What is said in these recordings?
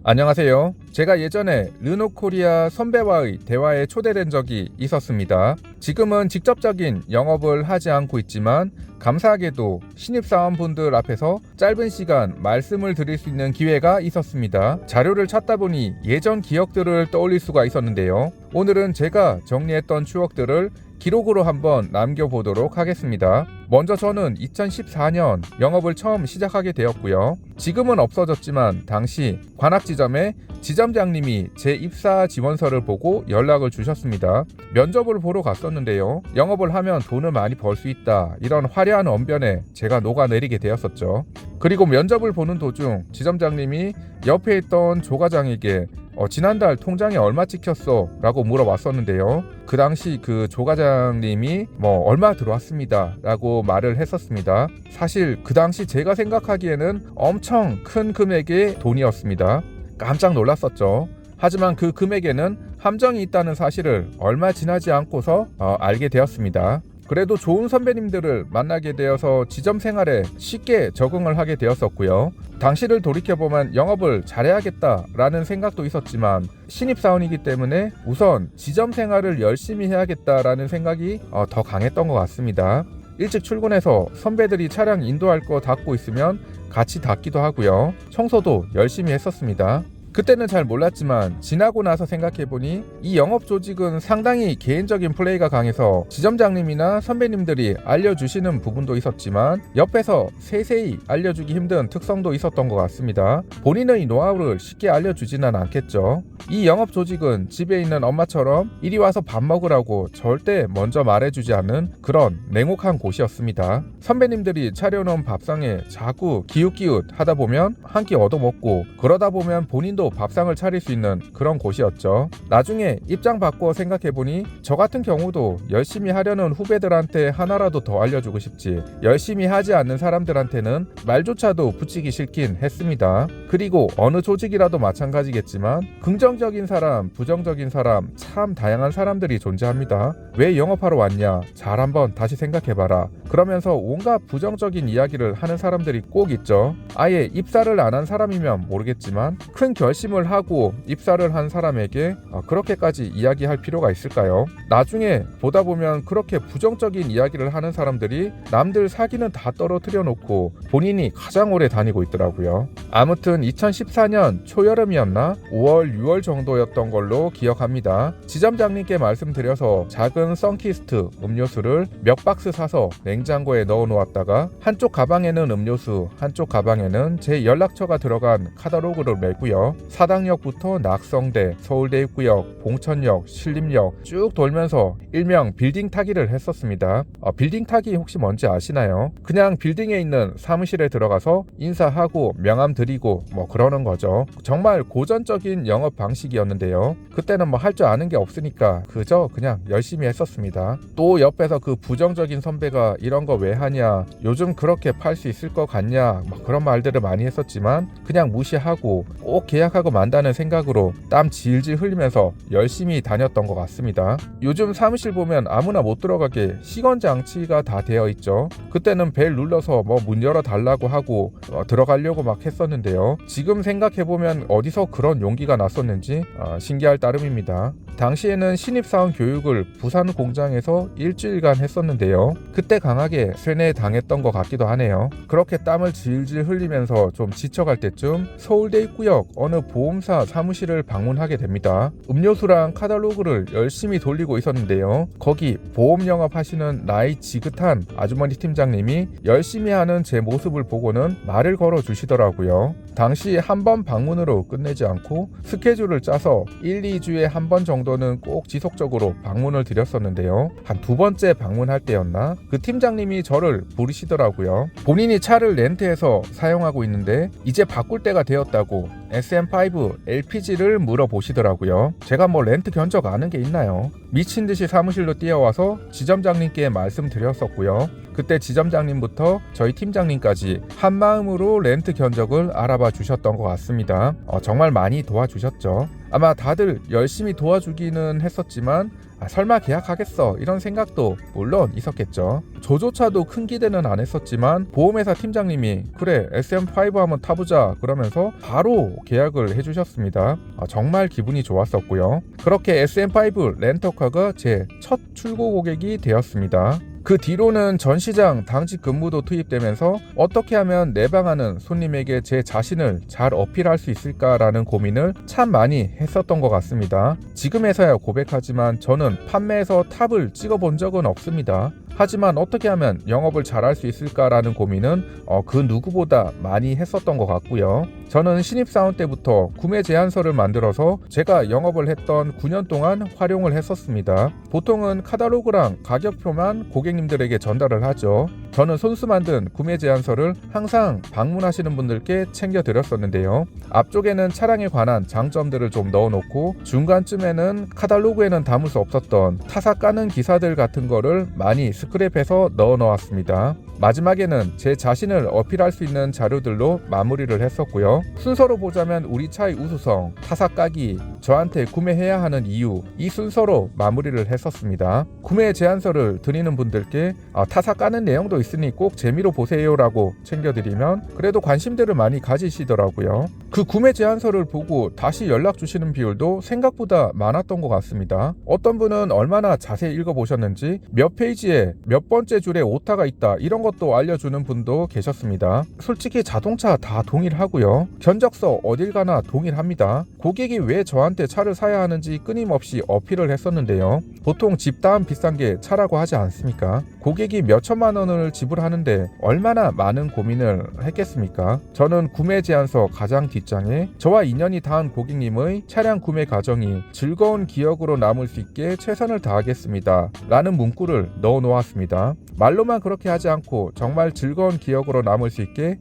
안녕하세요. 제가 예전에 르노코리아 선배와의 대화에 초대된 적이 있었습니다. 지금은 직접적인 영업을 하지 않고 있지만 감사하게도 신입사원분들 앞에서 짧은 시간 말씀을 드릴 수 있는 기회가 있었습니다. 자료를 찾다 보니 예전 기억들을 떠올릴 수가 있었는데요. 오늘은 제가 정리했던 추억들을 기록으로 한번 남겨보도록 하겠습니다. 먼저 저는 2014년 영업을 처음 시작하게 되었고요. 지금은 없어졌지만 당시 관악지점에 지점장님이 제 입사 지원서를 보고 연락을 주셨습니다. 면접을 보러 갔었는데요. 영업을 하면 돈을 많이 벌 수 있다, 이런 화려한 언변에 제가 녹아내리게 되었었죠. 그리고 면접을 보는 도중 지점장님이 옆에 있던 조과장에게 지난달 통장에 얼마 찍혔어? 라고 물어봤었는데요. 그 당시 그 조과장님이 얼마 들어왔습니다 라고 말을 했었습니다. 사실 그 당시 제가 생각하기에는 엄청 큰 금액의 돈이었습니다. 깜짝 놀랐었죠. 하지만 그 금액에는 함정이 있다는 사실을 얼마 지나지 않고서 알게 되었습니다. 그래도 좋은 선배님들을 만나게 되어서 지점 생활에 쉽게 적응을 하게 되었었고요. 당시를 돌이켜보면 영업을 잘해야겠다라는 생각도 있었지만 신입사원이기 때문에 우선 지점 생활을 열심히 해야겠다라는 생각이 더 강했던 것 같습니다. 일찍 출근해서 선배들이 차량 인도할 거 닦고 있으면 같이 닦기도 하고요. 청소도 열심히 했었습니다. 그때는 잘 몰랐지만 지나고 나서 생각해보니 이 영업 조직은 상당히 개인적인 플레이가 강해서 지점장님이나 선배님들이 알려주시는 부분도 있었지만 옆에서 세세히 알려주기 힘든 특성도 있었던 것 같습니다. 본인의 노하우를 쉽게 알려주지는 않겠죠. 이 영업 조직은 집에 있는 엄마처럼 이리 와서 밥 먹으라고 절대 먼저 말해주지 않는 그런 냉혹한 곳이었습니다. 선배님들이 차려놓은 밥상에 자꾸 기웃기웃 하다 보면 한 끼 얻어먹고, 그러다 보면 본인도 밥상을 차릴 수 있는 그런 곳이었죠. 나중에 입장 바꿔 생각해보니 저 같은 경우도 열심히 하려는 후배들한테 하나라도 더 알려주고 싶지, 열심히 하지 않는 사람들한테는 말조차도 붙이기 싫긴 했습니다. 그리고 어느 조직이라도 마찬가지겠지만 긍정적인 사람, 부정적인 사람, 참 다양한 사람들이 존재합니다. 왜 영업하러 왔냐? 잘 한번 다시 생각해봐라. 그러면서 온갖 부정적인 이야기를 하는 사람들이 꼭 있죠. 아예 입사를 안 한 사람이면 모르겠지만 큰 결심을 하고 입사를 한 사람에게 그렇게까지 이야기할 필요가 있을까요? 나중에 보다 보면 그렇게 부정적인 이야기를 하는 사람들이 남들 사기는 다 떨어뜨려 놓고 본인이 가장 오래 다니고 있더라고요. 아무튼 2014년 초여름이었나? 5월, 6월 정도였던 걸로 기억합니다. 지점장님께 말씀드려서 작은 선키스트 음료수를 몇 박스 사서 냉장고에 넣어 놓았다가 한쪽 가방에는 음료수, 한쪽 가방에는 제 연락처가 들어간 카탈로그를 메고요. 사당역부터 낙성대, 서울대 입구역, 봉천역, 신림역 쭉 돌면서 일명 빌딩 타기를 했었습니다. 빌딩 타기 혹시 뭔지 아시나요? 그냥 빌딩에 있는 사무실에 들어가서 인사하고 명함 드리고 그러는 거죠. 정말 고전적인 영업 방식이었는데요. 그때는 할 줄 아는 게 없으니까 그저 그냥 열심히 했었습니다. 또 옆에서 그 부정적인 선배가 이런 거 왜 하냐, 요즘 그렇게 팔 수 있을 것 같냐, 그런 말들을 많이 했었지만 그냥 무시하고 꼭 계약하고 만다는 생각으로 땀 질질 흘리면서 열심히 다녔던 것 같습니다. 요즘 사무실 보면 아무나 못 들어가게 시건 장치가 다 되어 있죠. 그때는 벨 눌러서 문 열어 달라고 하고 들어가려고 막 했었는데요. 지금 생각해보면 어디서 그런 용기가 났었는지 신기할 따름입니다. 당시에는 신입사원 교육을 부산 공장에서 일주일간 했었는데요. 그때 강하게 세뇌당했던 것 같기도 하네요. 그렇게 땀을 질질 흘리면서 좀 지쳐갈 때쯤 서울대 입구역 어느 보험사 사무실을 방문하게 됩니다. 음료수랑 카탈로그를 열심히 돌리고 있었는데요. 거기 보험 영업하시는 나이 지긋한 아주머니 팀장님이 열심히 하는 제 모습을 보고는 말을 걸어 주시더라고요. 당시 한 번 방문으로 끝내지 않고 스케줄을 짜서 1, 2주에 한 번 정도는 꼭 지속적으로 방문을 드렸었는데요. 한 두 번째 방문할 때였나? 그 팀장님이 저를 부르시더라고요. 본인이 차를 렌트해서 사용하고 있는데 이제 바꿀 때가 되었다고 SM5 LPG를 물어보시더라고요. 제가 렌트 견적 아는 게 있나요? 미친듯이 사무실로 뛰어와서 지점장님께 말씀드렸었고요. 그때 지점장님부터 저희 팀장님까지 한마음으로 렌트 견적을 알아봐 주셨던 것 같습니다. 정말 많이 도와주셨죠. 아마 다들 열심히 도와주기는 했었지만 설마 계약하겠어 이런 생각도 물론 있었겠죠. 저조차도 큰 기대는 안 했었지만 보험회사 팀장님이 그래 SM5 한번 타보자 그러면서 바로 계약을 해주셨습니다. 정말 기분이 좋았었고요. 그렇게 SM5 렌터카가 제 첫 출고 고객이 되었습니다. 그 뒤로는 전시장 당직 근무도 투입되면서 어떻게 하면 내방하는 손님에게 제 자신을 잘 어필할 수 있을까라는 고민을 참 많이 했었던 것 같습니다. 지금에서야 고백하지만 저는 판매에서 탑을 찍어본 적은 없습니다. 하지만 어떻게 하면 영업을 잘할 수 있을까라는 고민은 그 누구보다 많이 했었던 것 같고요. 저는 신입사원 때부터 구매 제안서를 만들어서 제가 영업을 했던 9년 동안 활용을 했었습니다. 보통은 카탈로그랑 가격표만 고객님들에게 전달을 하죠. 저는 손수 만든 구매 제안서를 항상 방문하시는 분들께 챙겨드렸었는데요. 앞쪽에는 차량에 관한 장점들을 좀 넣어놓고 중간쯤에는 카탈로그에는 담을 수 없었던 타사 까는 기사들 같은 거를 많이 스크랩해서 넣어 놓았습니다. 마지막에는 제 자신을 어필할 수 있는 자료들로 마무리를 했었고요. 순서로 보자면 우리 차의 우수성, 타사 까기, 저한테 구매해야 하는 이유, 이 순서로 마무리를 했었습니다. 구매 제안서를 드리는 분들께 타사 까는 내용도 있으니 꼭 재미로 보세요 라고 챙겨드리면 그래도 관심들을 많이 가지시더라고요. 그 구매 제안서를 보고 다시 연락 주시는 비율도 생각보다 많았던 것 같습니다. 어떤 분은 얼마나 자세히 읽어보셨는지 몇 페이지에 몇 번째 줄에 오타가 있다 이런 것도 알려주는 분도 계셨습니다. 솔직히 자동차 다 동일하고요. 견적서 어딜 가나 동일합니다. 고객이 왜 저한테 차를 사야 하는지 끊임없이 어필을 했었는데요. 보통 집 다음 비싼 게 차라고 하지 않습니까? 고객이 몇 천만 원을 지불하는데 얼마나 많은 고민을 했겠습니까? 저는 구매 제안서 가장 뒷장에 저와 인연이 닿은 고객님의 차량 구매 과정이 즐거운 기억으로 남을 수 있게 최선을 다하겠습니다 라는 문구를 넣어 놓았습니다. 말로만 그렇게 하지 않고 정말 즐거운 기억으로 남을 수 있게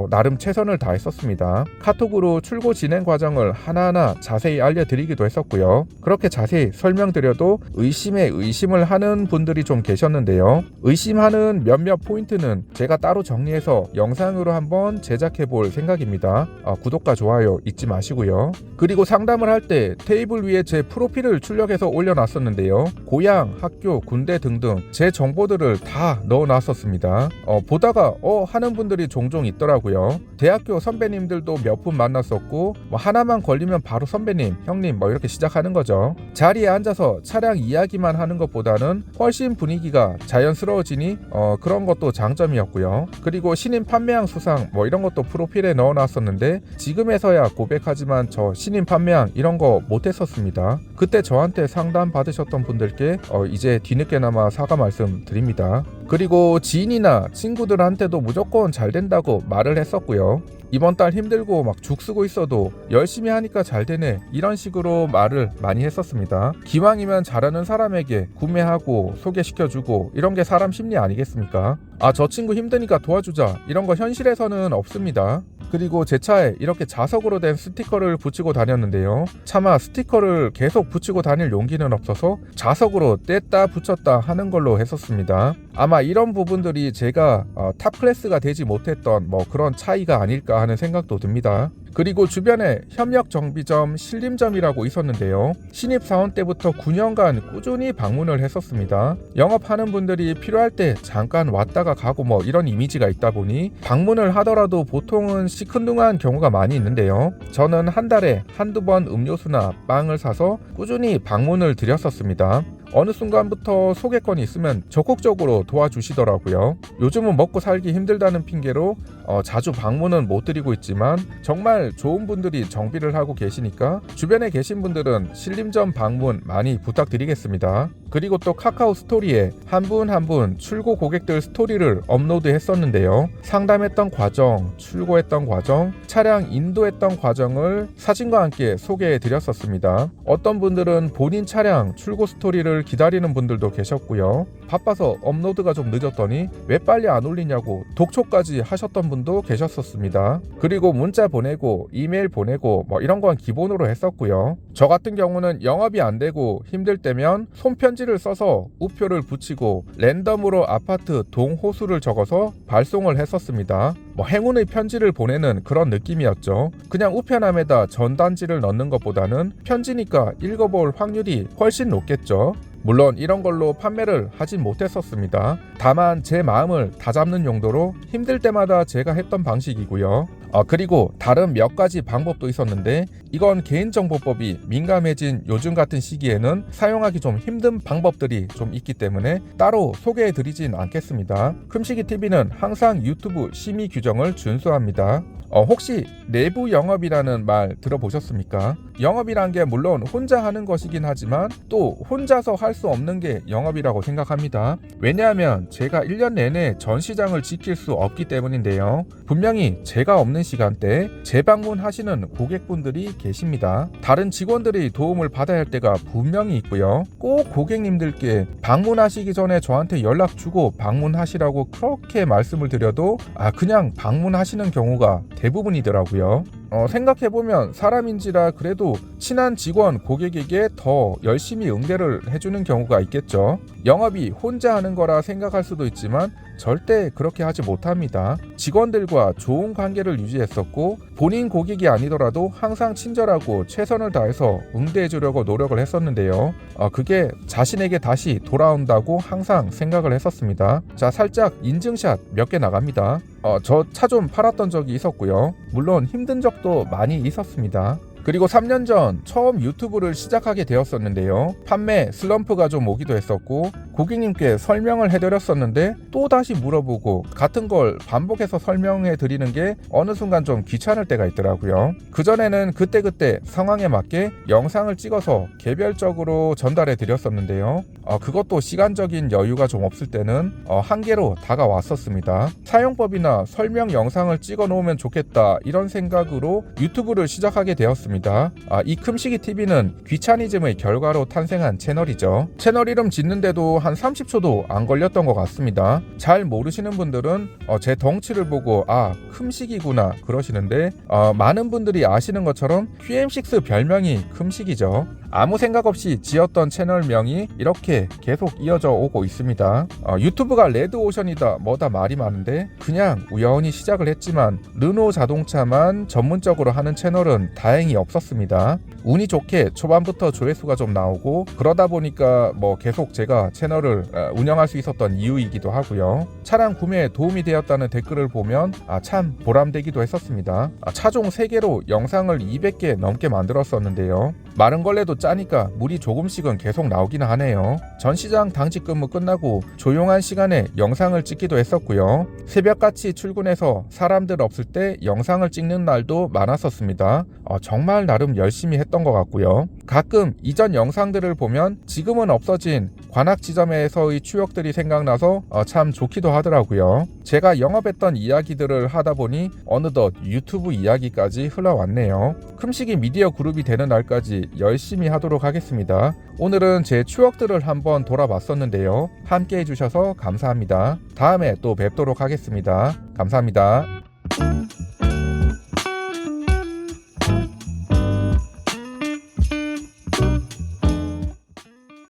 나름 최선을 다했었습니다. 카톡으로 출고 진행 과정을 하나하나 자세히 알려드리기도 했었고요. 그렇게 자세히 설명드려도 의심에 의심을 하는 분들이 좀 계셨는데요. 의심하는 몇몇 포인트는 제가 따로 정리해서 영상으로 한번 제작해 볼 생각입니다. 구독과 좋아요 잊지 마시고요. 그리고 상담을 할 때 테이블 위에 제 프로필을 출력해서 올려놨었는데요. 고향, 학교, 군대 등등 제 정보들을 다 넣어놨었습니다. 보다가 하는 분들이 종종 있더라고요. 대학교 선배님들도 몇 분 만났었고 하나만 걸리면 바로 선배님, 형님 이렇게 시작하는 거죠. 자리에 앉아서 차량 이야기만 하는 것보다는 훨씬 분위기가 자연스러워지니 그런 것도 장점이었고요. 그리고 신임 판매왕 수상 이런 것도 프로필에 넣어놨었는데 지금에서야 고백하지만 저 신임 판매왕 이런 거 못했었습니다. 그때 저한테 상담 받으셨던 분들께 이제 뒤늦게나마 사과 말씀 드립니다. 그리고 지인이나 친구들한테도 무조건 잘 된다고 말을 했었고요. 이번 달 힘들고 막 죽쓰고 있어도 열심히 하니까 잘 되네 이런 식으로 말을 많이 했었습니다. 기왕이면 잘하는 사람에게 구매하고 소개시켜주고 이런 게 사람 심리 아니겠습니까? 저 친구 힘드니까 도와주자 이런 거 현실에서는 없습니다. 그리고 제 차에 이렇게 자석으로 된 스티커를 붙이고 다녔는데요. 차마 스티커를 계속 붙이고 다닐 용기는 없어서 자석으로 뗐다 붙였다 하는 걸로 했었습니다. 아마 이런 부분들이 제가 탑 클래스가 되지 못했던 그런 차이가 아닐까 하는 생각도 듭니다. 그리고 주변에 협력 정비점, 신림점이라고 있었는데요. 신입사원 때부터 9년간 꾸준히 방문을 했었습니다. 영업하는 분들이 필요할 때 잠깐 왔다가 가고 이런 이미지가 있다 보니 방문을 하더라도 보통은 시큰둥한 경우가 많이 있는데요. 저는 한 달에 한두 번 음료수나 빵을 사서 꾸준히 방문을 드렸었습니다. 어느 순간부터 소개권이 있으면 적극적으로 도와주시더라고요. 요즘은 먹고 살기 힘들다는 핑계로 자주 방문은 못 드리고 있지만 정말 좋은 분들이 정비를 하고 계시니까 주변에 계신 분들은 신림점 방문 많이 부탁드리겠습니다. 그리고 또 카카오 스토리에 한 분 한 분 출고 고객들 스토리를 업로드 했었는데요. 상담했던 과정, 출고했던 과정, 차량 인도했던 과정을 사진과 함께 소개해 드렸었습니다. 어떤 분들은 본인 차량 출고 스토리를 기다리는 분들도 계셨고요. 바빠서 업로드가 좀 늦었더니 왜 빨리 안 올리냐고 독촉까지 하셨던 분도 계셨었습니다. 그리고 문자 보내고 이메일 보내고 이런 건 기본으로 했었고요. 저 같은 경우는 영업이 안 되고 힘들 때면 손편지를 써서 우표를 붙이고 랜덤으로 아파트 동호수를 적어서 발송을 했었습니다. 행운의 편지를 보내는 그런 느낌이었죠. 그냥 우편함에다 전단지를 넣는 것보다는 편지니까 읽어볼 확률이 훨씬 높겠죠. 물론 이런 걸로 판매를 하진 못했었습니다. 다만 제 마음을 다잡는 용도로 힘들 때마다 제가 했던 방식이고요. 그리고 다른 몇 가지 방법도 있었는데 이건 개인정보법이 민감해진 요즘 같은 시기에는 사용하기 좀 힘든 방법들이 좀 있기 때문에 따로 소개해드리진 않겠습니다. 금시기TV는 항상 유튜브 심의 규정을 준수합니다. 혹시 내부 영업이라는 말 들어보셨습니까? 영업이란 게 물론 혼자 하는 것이긴 하지만 또 혼자서 할 수 없는 게 영업이라고 생각합니다. 왜냐하면 제가 1년 내내 전 시장을 지킬 수 없기 때문인데요. 분명히 제가 없는 시간대에 재방문하시는 고객분들이 계십니다. 다른 직원들이 도움을 받아야 할 때가 분명히 있고요. 꼭 고객님들께 방문하시기 전에 저한테 연락 주고 방문하시라고 그렇게 말씀을 드려도 그냥 방문하시는 경우가 대부분이더라고요. 생각해보면 사람인지라 그래도 친한 직원, 고객에게 더 열심히 응대를 해주는 경우가 있겠죠. 영업이 혼자 하는 거라 생각할 수도 있지만 절대 그렇게 하지 못합니다. 직원들과 좋은 관계를 유지했었고 본인 고객이 아니더라도 항상 친절하고 최선을 다해서 응대해주려고 노력을 했었는데요. 그게 자신에게 다시 돌아온다고 항상 생각을 했었습니다. 자, 살짝 인증샷 몇 개 나갑니다. 저 차 좀 팔았던 적이 있었고요. 물론 힘든 적도 많이 있었습니다. 그리고 3년 전 처음 유튜브를 시작하게 되었었는데요. 판매 슬럼프가 좀 오기도 했었고 고객님께 설명을 해드렸었는데 또 다시 물어보고 같은 걸 반복해서 설명해 드리는 게 어느 순간 좀 귀찮을 때가 있더라고요. 그전에는 그때그때 상황에 맞게 영상을 찍어서 개별적으로 전달해 드렸었는데요. 그것도 시간적인 여유가 좀 없을 때는 한계로 다가왔었습니다. 사용법이나 설명 영상을 찍어 놓으면 좋겠다 이런 생각으로 유튜브를 시작하게 되었습니다. 이 금시기TV는 귀차니즘의 결과로 탄생한 채널이죠. 채널 이름 짓는데도 한 30초도 안 걸렸던 것 같습니다. 잘 모르시는 분들은 제 덩치를 보고 금식이구나 그러시는데 많은 분들이 아시는 것처럼 QM6 별명이 금식이죠. 아무 생각 없이 지었던 채널명이 이렇게 계속 이어져 오고 있습니다. 유튜브가 레드오션이다 뭐다 말이 많은데 그냥 우연히 시작을 했지만 르노 자동차만 전문적으로 하는 채널은 다행히 없었습니다. 운이 좋게 초반부터 조회수가 좀 나오고 그러다 보니까 계속 제가 채널을 운영할 수 있었던 이유이기도 하고요. 차량 구매에 도움이 되었다는 댓글을 보면 참 보람되기도 했었습니다. 차종 3개로 영상을 200개 넘게 만들었었는데요. 마른 걸레도 짜니까 물이 조금씩은 계속 나오기는 하네요. 전시장 당직 근무 끝나고 조용한 시간에 영상을 찍기도 했었고요. 새벽같이 출근해서 사람들 없을 때 영상을 찍는 날도 많았었습니다. 정말 나름 열심히 했던 것 같고요. 가끔 이전 영상들을 보면 지금은 없어진 관악 지점에서의 추억들이 생각나서 참 좋기도 하더라고요. 제가 영업했던 이야기들을 하다 보니 어느덧 유튜브 이야기까지 흘러왔네요. 금시기 미디어 그룹이 되는 날까지 열심히 하도록 하겠습니다. 오늘은 제 추억들을 한번 돌아봤었는데요. 함께 해주셔서 감사합니다. 다음에 또 뵙도록 하겠습니다. 감사합니다.